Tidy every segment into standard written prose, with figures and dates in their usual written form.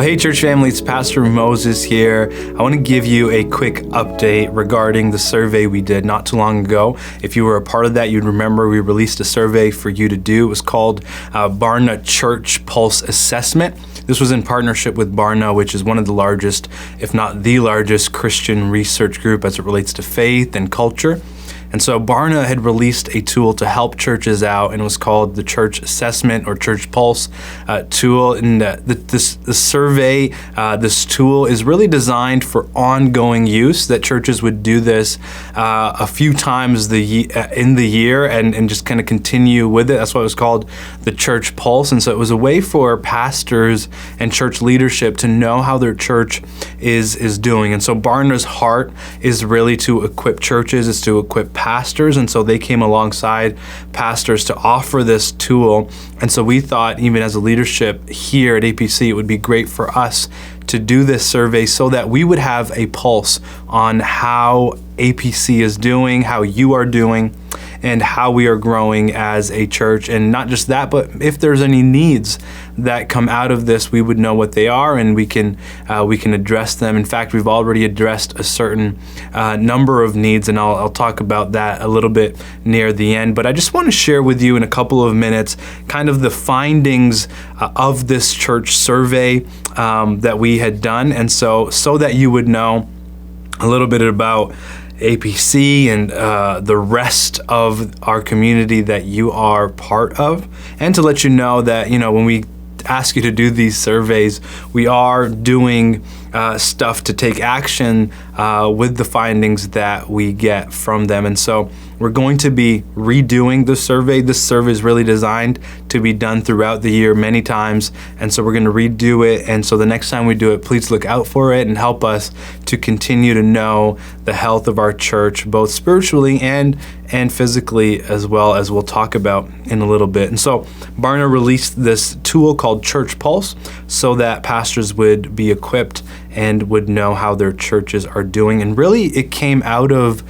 Hey church family, it's Pastor Moses here. I want to give you a quick update regarding the survey we did not too long ago. If you were a part of that, you'd remember we released a survey for you to do. It was called Barna Church Pulse Assessment. This was in partnership with Barna, which is one of the largest, if not the largest, Christian research group as it relates to faith and culture. And so Barna had released a tool to help churches out, and it was called the Church Assessment or Church Pulse tool. And this tool is really designed for ongoing use, that churches would do this a few times in the year and just kind of continue with it. That's why it was called the Church Pulse. And so it was a way for pastors and church leadership to know how their church is doing. And so Barna's heart is really to equip churches, is to equip pastors, and so they came alongside pastors to offer this tool. And so we thought, even as a leadership here at APC, it would be great for us to do this survey so that we would have a pulse on how APC is doing, how you are doing, and how we are growing as a church. And not just that, but if there's any needs that come out of this, we would know what they are, and we can address them. In fact, we've already addressed a certain number of needs, and I'll talk about that a little bit near the end. But I just want to share with you in a couple of minutes kind of the findings of this church survey that we had done, and so that you would know a little bit about APC and the rest of our community that you are part of, and to let you know that, when we ask you to do these surveys, we are doing stuff to take action with the findings that we get from them. And so we're going to be redoing the survey. This survey is really designed to be done throughout the year many times, and so we're going to redo it. And so the next time we do it, please look out for it and help us to continue to know the health of our church, both spiritually and physically, as well, as we'll talk about in a little bit. And so Barna released this tool called Church Pulse so that pastors would be equipped and would know how their churches are doing. And really, it came out of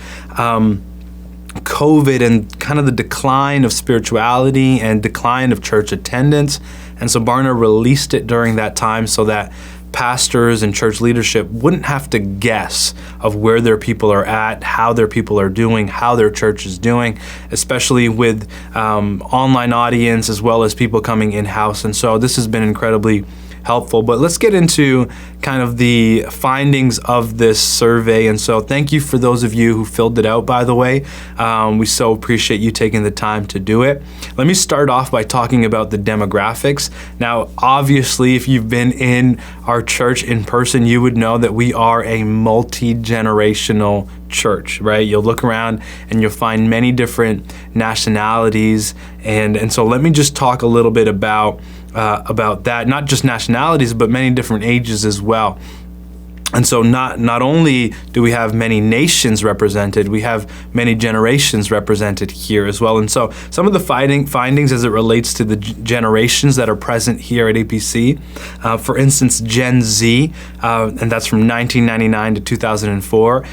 COVID and kind of the decline of spirituality and decline of church attendance. And so Barna released it during that time so that pastors and church leadership wouldn't have to guess of where their people are at, how their people are doing, how their church is doing, especially with online audience as well as people coming in-house. And so this has been incredibly helpful. But let's get into kind of the findings of this survey. And so thank you for those of you who filled it out, by the way. We so appreciate you taking the time to do it. Let me start off by talking about the demographics. Now, obviously, if you've been in our church in person, you would know that we are a multi-generational church, right? You'll look around and you'll find many different nationalities. And so let me just talk a little bit about that, not just nationalities, but many different ages as well. And so not only do we have many nations represented, we have many generations represented here as well. And so some of the findings as it relates to the generations that are present here at APC, for instance, Gen Z, and that's from 1999 to 2004,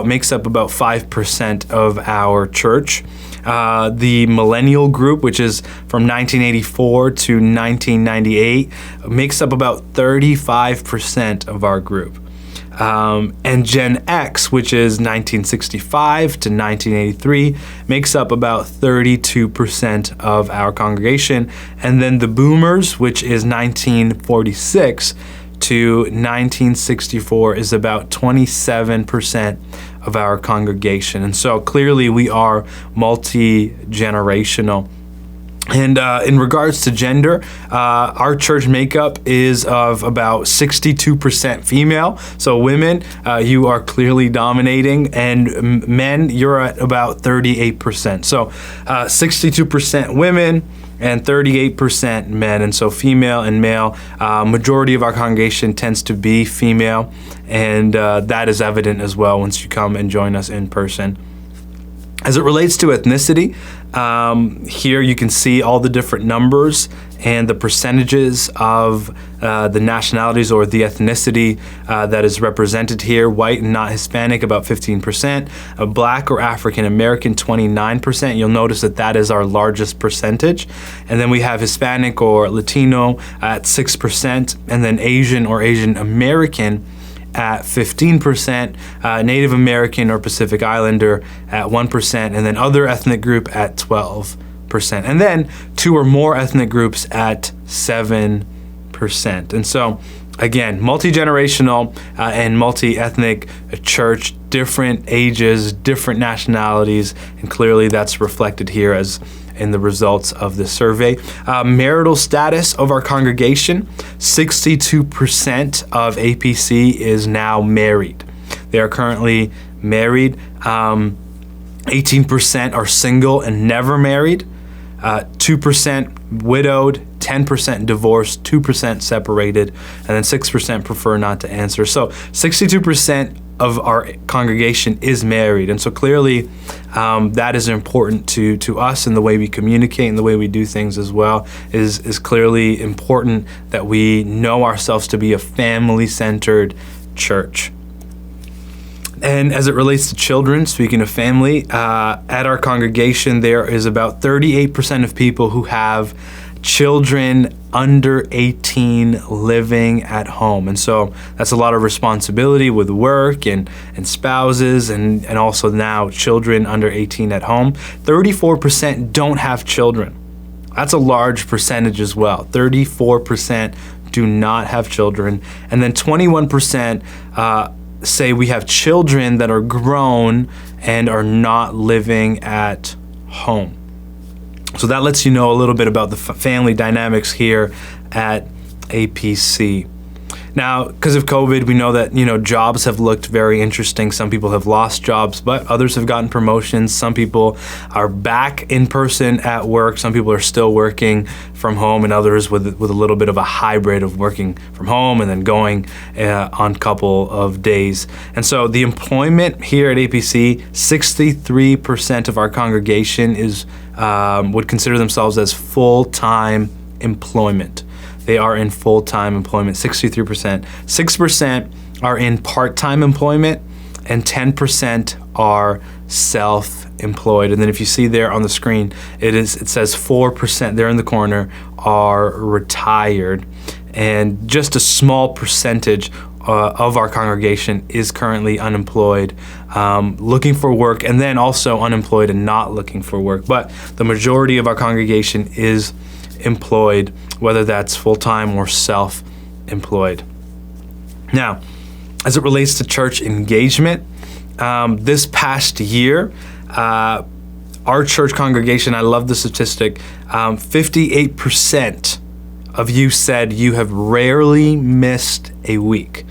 makes up about 5% of our church. The millennial group, which is from 1984 to 1998, makes up about 35% of our group. And Gen X, which is 1965 to 1983, makes up about 32% of our congregation. And then the Boomers, which is 1946 to 1964, is about 27% of our congregation. And so clearly we are multi-generational. And in regards to gender, our church makeup is of about 62% female. So women, you are clearly dominating, and men, you're at about 38%. So 62% women and 38% men. And so female and male, majority of our congregation tends to be female, and that is evident as well once you come and join us in person. As it relates to ethnicity, here you can see all the different numbers and the percentages of the nationalities or the ethnicity that is represented here. White and not Hispanic, about 15%. Black or African American, 29%. You'll notice that that is our largest percentage. And then we have Hispanic or Latino at 6%, and then Asian or Asian American at 15%, Native American or Pacific Islander at 1%, and then other ethnic group at 12%. And then 2 or more ethnic groups at 7%. And so, again, multi-generational and multi-ethnic church, different ages, different nationalities, and clearly that's reflected here as in the results of the survey. Marital status of our congregation, 62% of APC is now married. They are currently married. 18% are single and never married. 2% widowed, 10% divorced, 2% separated, and then 6% prefer not to answer. So 62% of our congregation is married. And so clearly that is important to us in the way we communicate and the way we do things as well, is clearly important that we know ourselves to be a family-centered church. And as it relates to children, speaking of family, at our congregation, there is about 38% of people who have children under 18 living at home. And so that's a lot of responsibility with work and spouses and also now children under 18 at home. 34% don't have children. That's a large percentage as well. 34% do not have children. And then 21% say we have children that are grown and are not living at home. So that lets you know a little bit about the family dynamics here at APC. Now, because of COVID, we know that, jobs have looked very interesting. Some people have lost jobs, but others have gotten promotions. Some people are back in person at work. Some people are still working from home, and others with a little bit of a hybrid of working from home and then going on a couple of days. And so the employment here at APC, 63% of our congregation would consider themselves as full-time employment. They are in full-time employment, 63%. 6% are in part-time employment, and 10% are self-employed. And then if you see there on the screen, it says 4% there in the corner are retired. And just a small percentage of our congregation is currently unemployed, looking for work, and then also unemployed and not looking for work. But the majority of our congregation is employed, whether that's full-time or self-employed. Now, as it relates to church engagement, this past year, our church congregation, I love the statistic, 58% of you said you have rarely missed a week.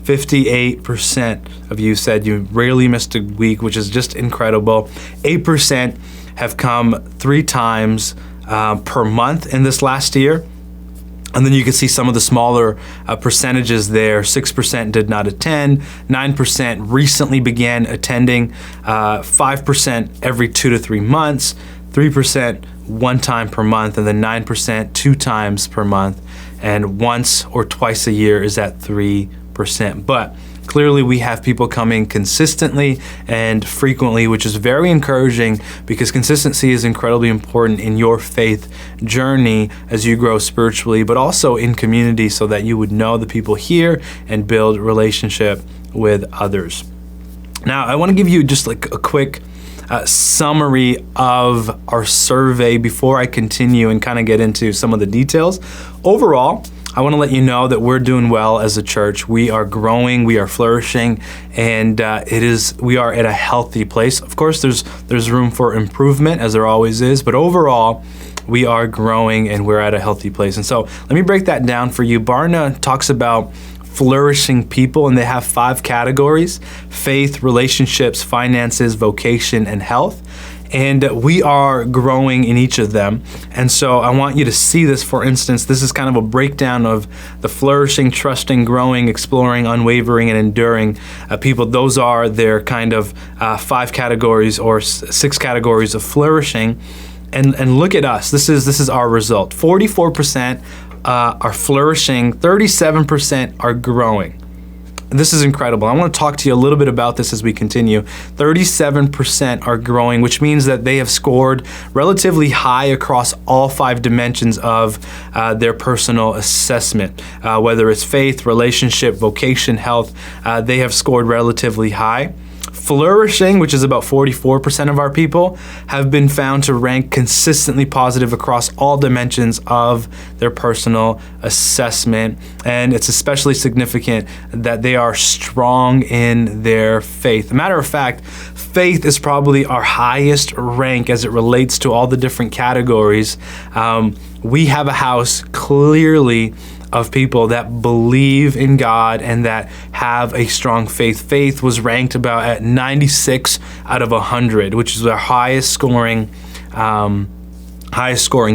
58% of you said you rarely missed a week, which is just incredible. 8% have come 3 times per month in this last year. And then you can see some of the smaller percentages there. 6% did not attend, 9% recently began attending, 5% every 2 to 3 months, 3% 1 time per month, and then 9% 2 times per month, and once or twice a year is at 3%. But clearly we have people coming consistently and frequently, which is very encouraging because consistency is incredibly important in your faith journey as you grow spiritually, but also in community so that you would know the people here and build relationship with others. Now, I want to give you just like a quick summary of our survey before I continue and kind of get into some of the details. Overall, I want to let you know that we're doing well as a church. We are growing, we are flourishing, and we are at a healthy place. Of course, there's room for improvement, as there always is, but overall, we are growing and we're at a healthy place. And so let me break that down for you. Barna talks about flourishing people, and they have 5 categories: faith, relationships, finances, vocation, and health. and we are growing in each of them. And so I want you to see this. For instance, this is kind of a breakdown of the flourishing, trusting, growing, exploring, unwavering, and enduring people. Those are their kind of 5 categories or 6 categories of flourishing. And look at us. This is our result. 44% are flourishing. 37% are growing. This is incredible. I want to talk to you a little bit about this as we continue. 37% are growing, which means that they have scored relatively high across all 5 dimensions of their personal assessment. Whether it's faith, relationship, vocation, health, they have scored relatively high. Flourishing, which is about 44% of our people, have been found to rank consistently positive across all dimensions of their personal assessment. And it's especially significant that they are strong in their faith. A matter of fact, faith is probably our highest rank as it relates to all the different categories. We have a house clearly of people that believe in God and that have a strong faith. Faith was ranked about at 96 out of 100, which is our highest scoring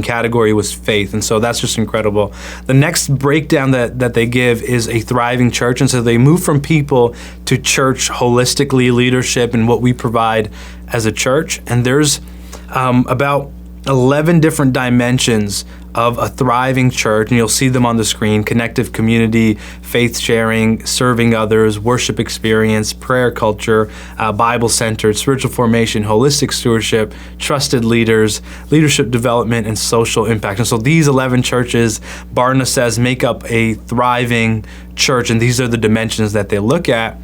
category was faith. And so that's just incredible. The next breakdown that they give is a thriving church. And so they move from people to church holistically, leadership, and what we provide as a church. And there's about 11 different dimensions of a thriving church, and you'll see them on the screen: connective community, faith sharing, serving others, worship experience, prayer culture, Bible-centered, spiritual formation, holistic stewardship, trusted leaders, leadership development, and social impact. And so these 11 churches, Barna says, make up a thriving church, and these are the dimensions that they look at.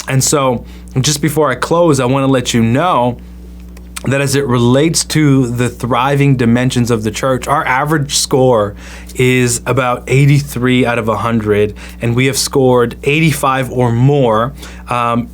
And so just before I close, I want to let you know that as it relates to the thriving dimensions of the church, our average score is about 83 out of 100, and we have scored 85 or more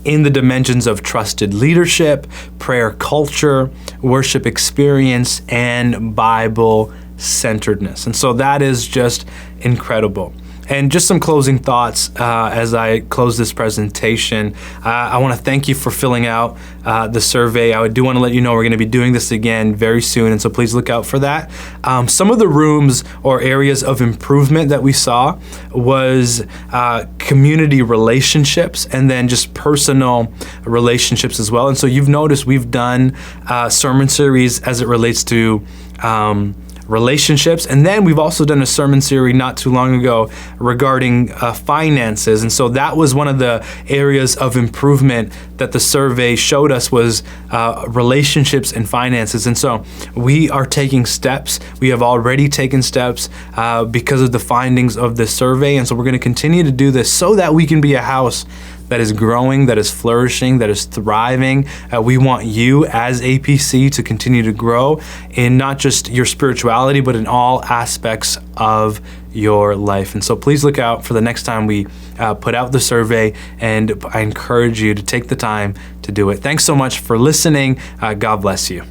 in the dimensions of trusted leadership, prayer culture, worship experience, and Bible centeredness. And so that is just incredible. And just some closing thoughts as I close this presentation. I want to thank you for filling out the survey. I do want to let you know we're going to be doing this again very soon, and so please look out for that. Some of the rooms or areas of improvement that we saw was community relationships and then just personal relationships as well. And so you've noticed we've done sermon series as it relates to relationships, and then we've also done a sermon series not too long ago regarding finances. And so that was one of the areas of improvement that the survey showed us was relationships and finances. And so we are taking steps. We have already taken steps because of the findings of this survey. And so we're going to continue to do this so that we can be a house that is growing, that is flourishing, that is thriving. We want you as APC to continue to grow in not just your spirituality, but in all aspects of your life. And so please look out for the next time we put out the survey, and I encourage you to take the time to do it. Thanks so much for listening. God bless you.